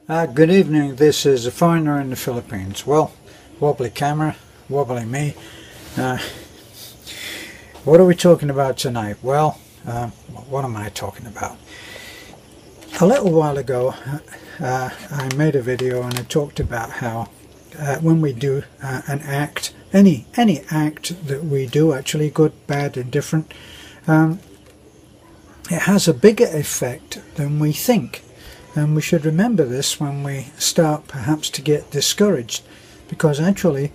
Good evening, this is a foreigner in the Philippines. Well, wobbly camera, wobbly me. What are we talking about tonight? Well, what am I talking about? A little while ago I made a video and I talked about how when we do an act, any act that we do, actually good, bad, indifferent, it has a bigger effect than we think. And we should remember this when we start perhaps to get discouraged, because actually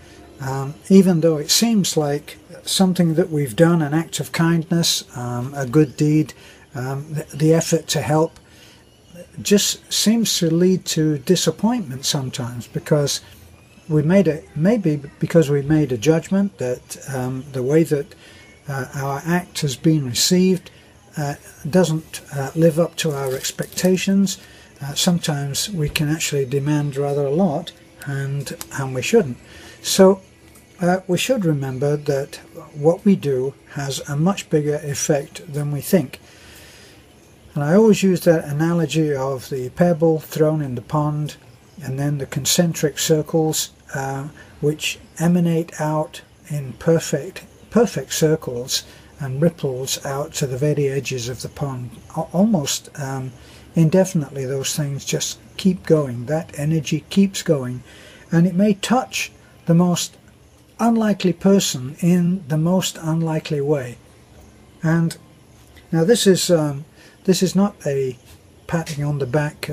even though it seems like something that we've done, an act of kindness, a good deed, the effort to help, just seems to lead to disappointment sometimes, because we made it, maybe because we made a judgment that the way that our act has been received doesn't live up to our expectations. Sometimes we can actually demand rather a lot, and we shouldn't. So we should remember that what we do has a much bigger effect than we think. And I always use that analogy of the pebble thrown in the pond and then the concentric circles which emanate out in perfect circles and ripples out to the very edges of the pond. Almost indefinitely those things just keep going. That energy keeps going, and it may touch the most unlikely person in the most unlikely way. And now this is not a patting on the back,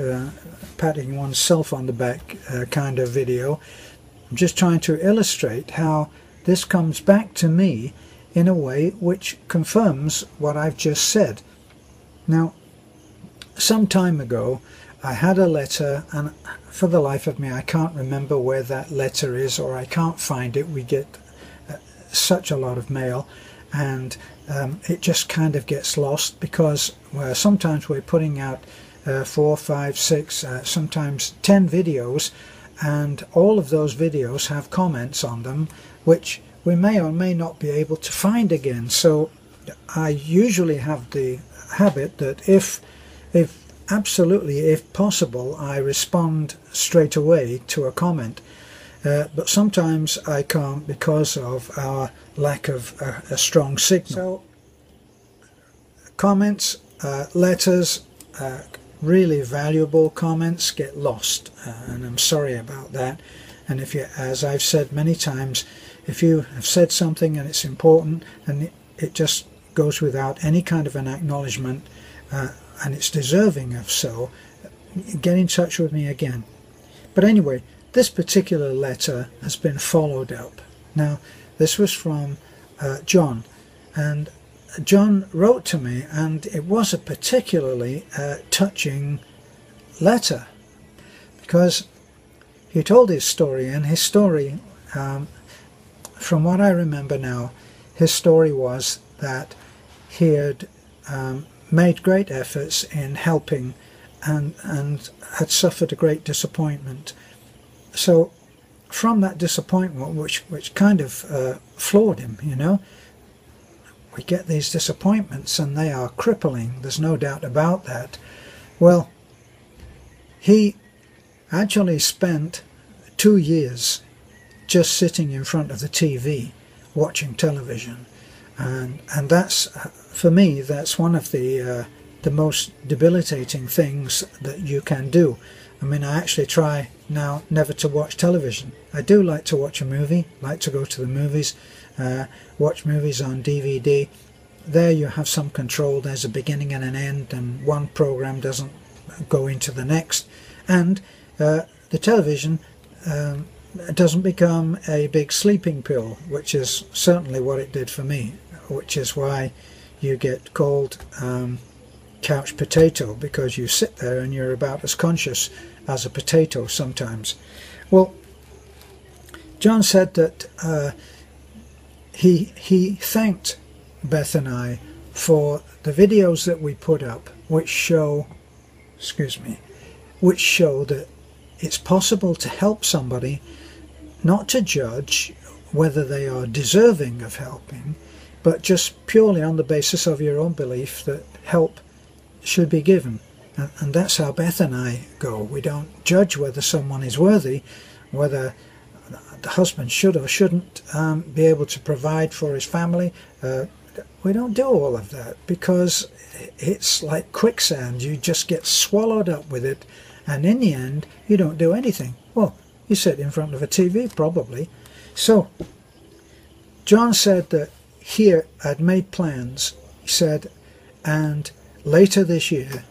patting oneself on the back kind of video. I'm just trying to illustrate how this comes back to me in a way which confirms what I've just said. Now, some time ago I had a letter, and for the life of me I can't remember where that letter is, or I can't find it. We get such a lot of mail, and it just kind of gets lost, because sometimes we're putting out 4, 5, 6, sometimes 10 videos, and all of those videos have comments on them which we may or may not be able to find again. So I usually have the habit that if absolutely, if possible, I respond straight away to a comment, but sometimes I can't because of our lack of a strong signal. So comments, letters, really valuable comments get lost, and I'm sorry about that. And if you, as I've said many times, if you have said something and it's important and it just goes without any kind of an acknowledgement, and it's deserving of so, get in touch with me again. But anyway, this particular letter has been followed up. Now, this was from John, and John wrote to me, and it was a particularly touching letter, because he told his story, and his story, from what I remember now, his story was that he had made great efforts in helping and had suffered a great disappointment. So from that disappointment, which kind of floored him, you know, we get these disappointments and they are crippling, there's no doubt about that. Well, he actually spent 2 years just sitting in front of the TV watching television, and that's, for me, that's one of the most debilitating things that you can do. I mean, I actually try now never to watch television. I do like to watch a movie, like to go to the movies, watch movies on DVD. There you have some control, there's a beginning and an end, and one program doesn't go into the next, and the television doesn't become a big sleeping pill, which is certainly what it did for me, which is why you get called couch potato, because you sit there and you're about as conscious as a potato sometimes. Well, John said that he thanked Beth and I for the videos that we put up, which show that it's possible to help somebody, not to judge whether they are deserving of helping, but just purely on the basis of your own belief that help should be given. And that's how Beth and I go. We don't judge whether someone is worthy, whether the husband should or shouldn't be able to provide for his family. We don't do all of that, because it's like quicksand. You just get swallowed up with it, and in the end you don't do anything. Well, you sit in front of a TV probably. So John said that he had made plans. He said, and later this year,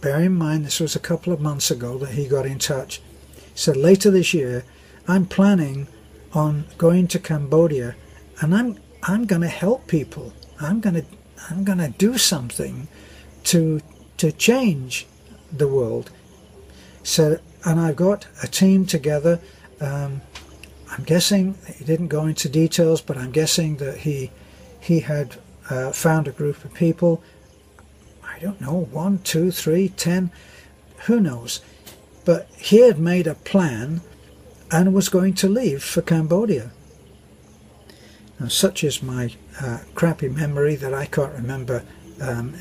bear in mind this was a couple of months ago that he got in touch, he said, later this year I'm planning on going to Cambodia, and I'm going to help people. I'm going to do something to change the world. So, and I've got a team together. I'm guessing he didn't go into details, but I'm guessing that he had found a group of people. I don't know, 1, 2, 3, 10, who knows? But he had made a plan and was going to leave for Cambodia. Now, such is my crappy memory that I can't remember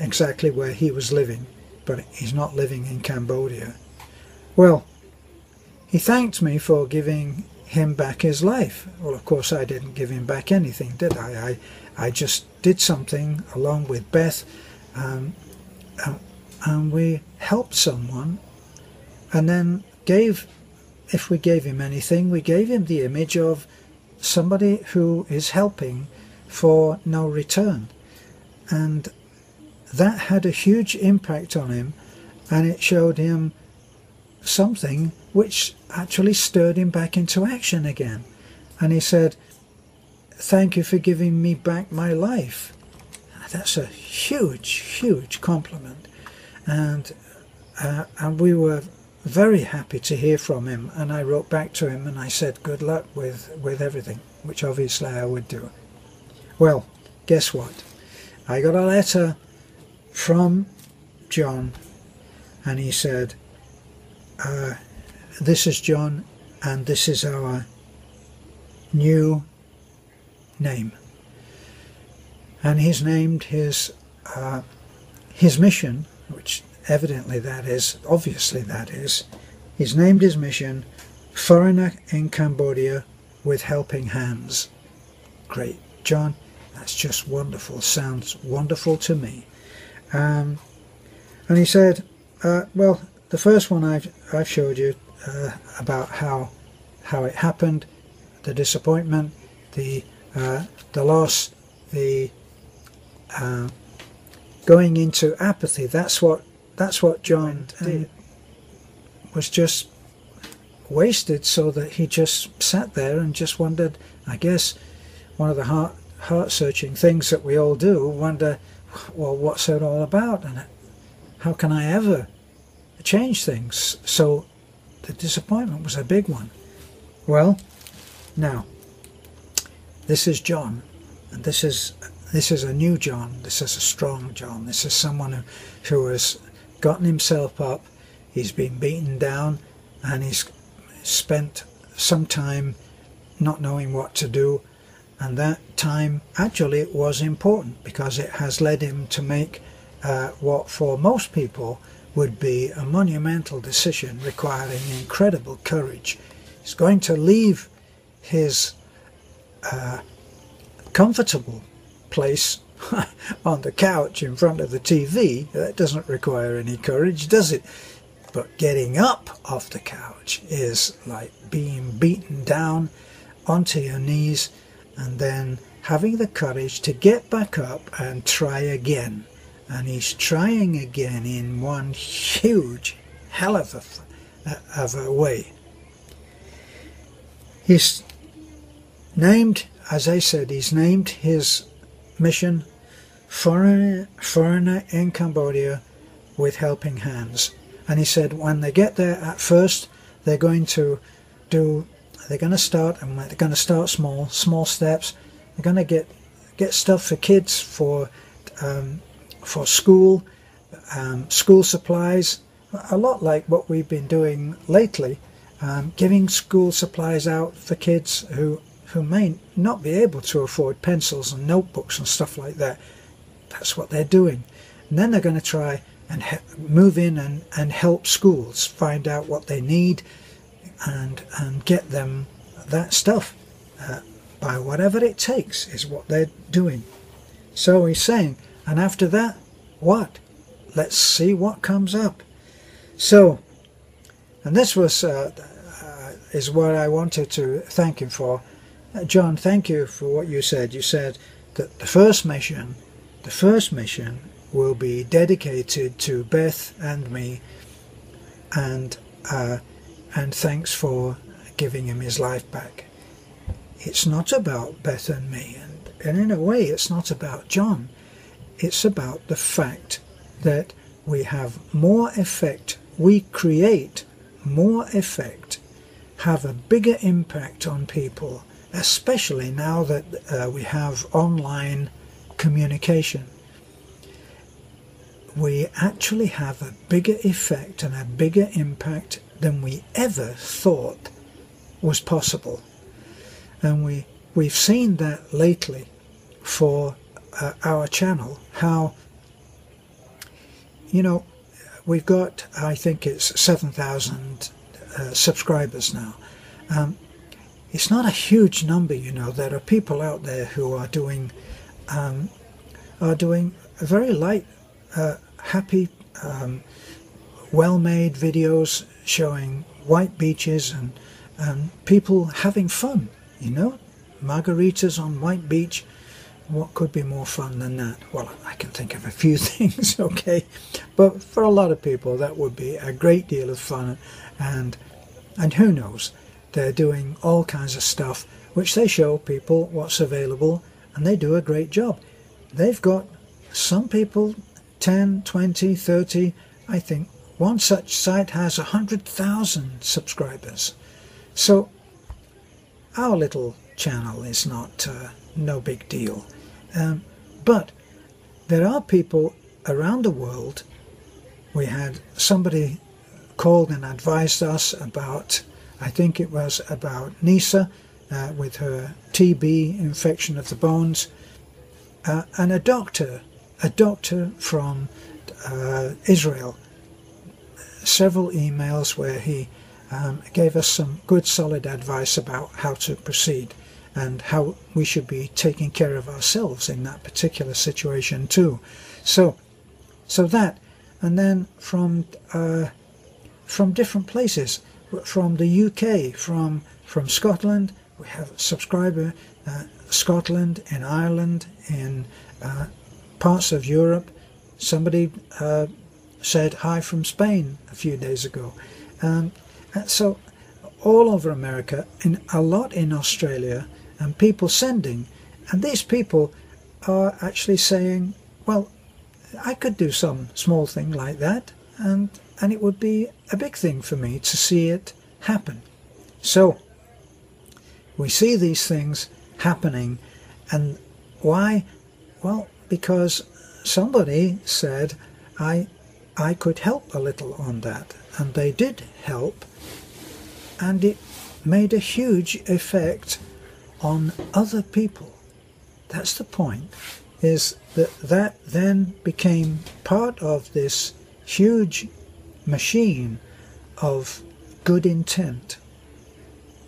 exactly where he was living, but he's not living in Cambodia. Well, he thanked me for giving him back his life. Well, of course I didn't give him back anything, did I? I just did something along with Beth, and we helped someone, and then if we gave him anything, we gave him the image of somebody who is helping for no return. And that had a huge impact on him, and it showed him something which actually stirred him back into action again. And he said, thank you for giving me back my life. That's a huge compliment. And we were very happy to hear from him, and I wrote back to him and I said good luck with everything, which obviously I would do. Well, guess what? I got a letter from John, and he said, this is John, and this is our new name. And he's named his mission, which evidently that is, obviously that is, he's named his mission Foreigner in Cambodia with Helping Hands. Great, John, that's just wonderful, sounds wonderful to me. And he said, well, the first one I've showed you about how it happened, the disappointment, the loss, the going into apathy. That's what John did. Was just wasted, so that he just sat there and just wondered. I guess one of the heart-searching things that we all do, wonder, well, what's it all about, and how can I ever change things? So the disappointment was a big one. Well, now this is John, and this is a new John. This is a strong John. This is someone who has gotten himself up. He's been beaten down, and he's spent some time not knowing what to do, and that time actually was important, because it has led him to make what for most people would be a monumental decision requiring incredible courage. He's going to leave his comfortable place on the couch in front of the TV. That doesn't require any courage, does it? But getting up off the couch is like being beaten down onto your knees, and then having the courage to get back up and try again. And he's trying again in one huge hell of a way. He's named, as I said, he's named his mission Foreigner in Cambodia with Helping Hands. And he said when they get there, at first they're going to start small steps. They're going to get stuff for kids, for school, school supplies, a lot like what we've been doing lately, giving school supplies out for kids who may not be able to afford pencils and notebooks and stuff like that. That's what they're doing. And then they're going to try move in and help schools find out what they need and get them that stuff by whatever it takes is what they're doing. So he's saying, and after that, what? Let's see what comes up. So, and this was is what I wanted to thank him for. John, thank you for what you said. You said that the first mission will be dedicated to Beth and me, and thanks for giving him his life back. It's not about Beth and me, and in a way it's not about John. It's about the fact that we have more effect, we create more effect, have a bigger impact on people, especially now that we have online communication. We actually have a bigger effect and a bigger impact than we ever thought was possible. And we've seen that lately for our channel, how, you know, we've got, I think it's 7,000 subscribers now. It's not a huge number, you know. There are people out there who are doing very light, happy, well-made videos showing white beaches and people having fun, you know, margaritas on white beach. What could be more fun than that? Well, I can think of a few things, okay, but for a lot of people that would be a great deal of fun, and who knows, they're doing all kinds of stuff which they show people what's available, and they do a great job. They've got some people 10, 20, 30, I think one such site has 100,000 subscribers. So our little channel is not no big deal, but there are people around the world. We had somebody called and advised us about, I think it was about Nisa with her TB, infection of the bones, and a doctor from Israel, several emails where he gave us some good solid advice about how to proceed and how we should be taking care of ourselves in that particular situation too. So that, and then from different places, from the UK, from Scotland, we have a subscriber, Scotland, in Ireland, in parts of Europe. Somebody said hi from Spain a few days ago. So all over America, a lot in Australia, and people sending. And these people are actually saying, well, I could do some small thing like that, and it would be a big thing for me to see it happen. So we see these things happening, and why? Well, because somebody said I could help a little on that, and they did help, and it made a huge effect on other people. That's the point, is that then became part of this huge machine of good intent,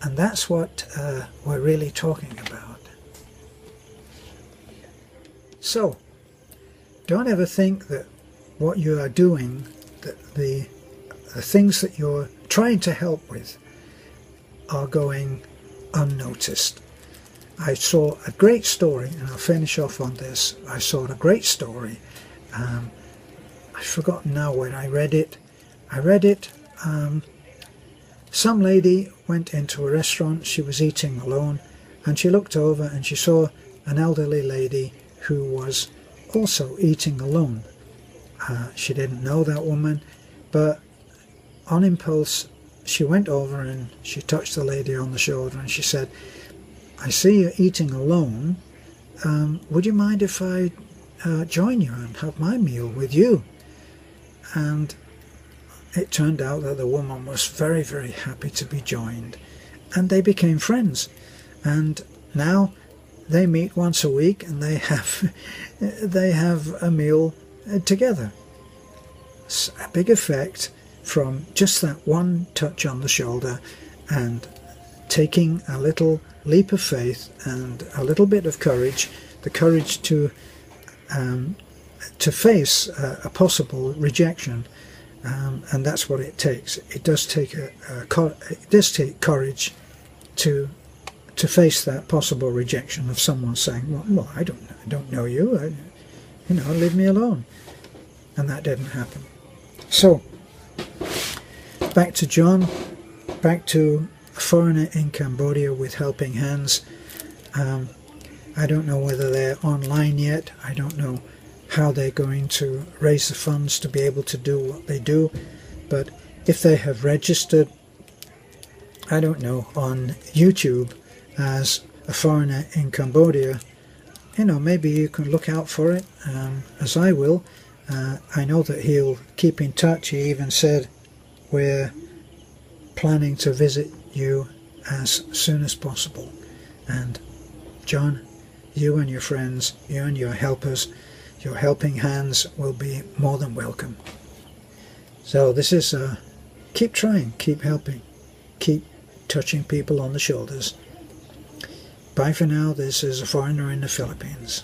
and that's what we're really talking about. So don't ever think that what you are doing, that the things that you're trying to help with, are going unnoticed. I saw a great story, and I'll finish off on this. I saw a great story. I've forgotten now where I read it. Some lady went into a restaurant. She was eating alone, and she looked over and she saw an elderly lady who was also eating alone. She didn't know that woman, but on impulse she went over and she touched the lady on the shoulder and she said, I see you're eating alone. Would you mind if I join you and have my meal with you? And it turned out that the woman was very, very happy to be joined, and they became friends, and now they meet once a week and they have a meal together. a big effect from just that one touch on the shoulder, and taking a little leap of faith and a little bit of courage, the courage to face a possible rejection, and that's what it takes. It does take courage to face that possible rejection of someone saying, well, I don't know you, leave me alone. And that didn't happen. So back to John, back to a foreigner in Cambodia with helping hands. I don't know whether they're online yet. I don't know how they're going to raise the funds to be able to do what they do. But if they have registered, I don't know, on YouTube as a foreigner in Cambodia, maybe you can look out for it, as I will. I know that he'll keep in touch. He even said, we're planning to visit you as soon as possible. And John, you and your friends, you and your helpers, your helping hands will be more than welcome. So this is keep trying, keep helping, keep touching people on the shoulders. Bye for now. This is a foreigner in the Philippines.